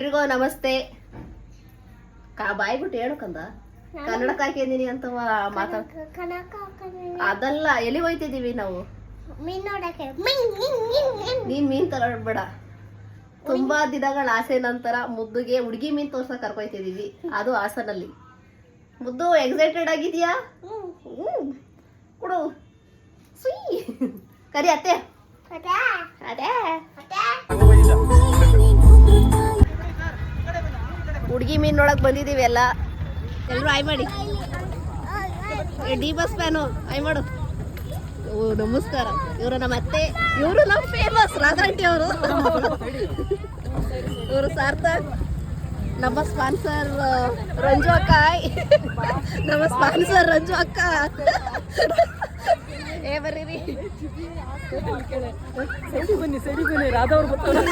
ಎಲ್ರಿಗೂ ನಮಸ್ತೆ. ಬಾಯಿ ಬಿಟ್ಟು ಹೇಳು ಕಂದ, ಕನ್ನಡಕ್ಕೆ ಹಾಕಿದೀನಿ ಅಂತ ಅದಲ್ಲ. ಎಲ್ಲಿ ಹೋಯ್ತಿದೀವಿ ನಾವು? ನೀನ್ ಮೀನ್ ತಗೊಳ್ಬೇಡ. ತುಂಬಾ ದಿನಗಳ ಆಸೆ ನಂತರ ಮುದ್ದುಗೆ ಹುಡುಗಿ ಮೀನ್ ತೋರ್ಸಕ್ ಕರ್ಕೊಯ್ತಿದೀವಿ, ಅದು ಹಾಸನಲ್ಲಿ. ಮುದ್ದು ಎಕ್ಸೈಟೆಡ್ ಆಗಿದ್ಯಾ? ಕೊಡು ಕರಿ ಅತ್ತೆ. ಹುಡುಗಿ ಮೀನ್ ನೋಡಕ್ ಬಂದಿದೀವಿ ಎಲ್ಲ. ಎಲ್ರು ಆಯ್ ಮಾಡಿ. ಡಿ ಬಸ್ ಫ್ಯಾನು ಆಯ್ ಮಾಡು. ಓ ನಮಸ್ಕಾರ. ಇವರು ನಮ್ಮ ಅತ್ತೆ, ಇವರು ನಮ್ಮ ಫೇಮಸ್ ರಾಧಾಂಟಿ ಅವರು. ಇವರು ಸಾರ್ಥಕ್, ನಮ್ಮ ಸ್ಪಾನ್ಸರ್ ರಂಜು ಅಕ್ಕ. ನಮ್ಮ ಸ್ಪಾನ್ಸರ್ ರಂಜು ಅಕ್ಕ. ಏ ಬರ್ರಿ ಬನ್ನಿ ರಾಧಾ ಅವ್ರು ಬರ್ತಾರೆ.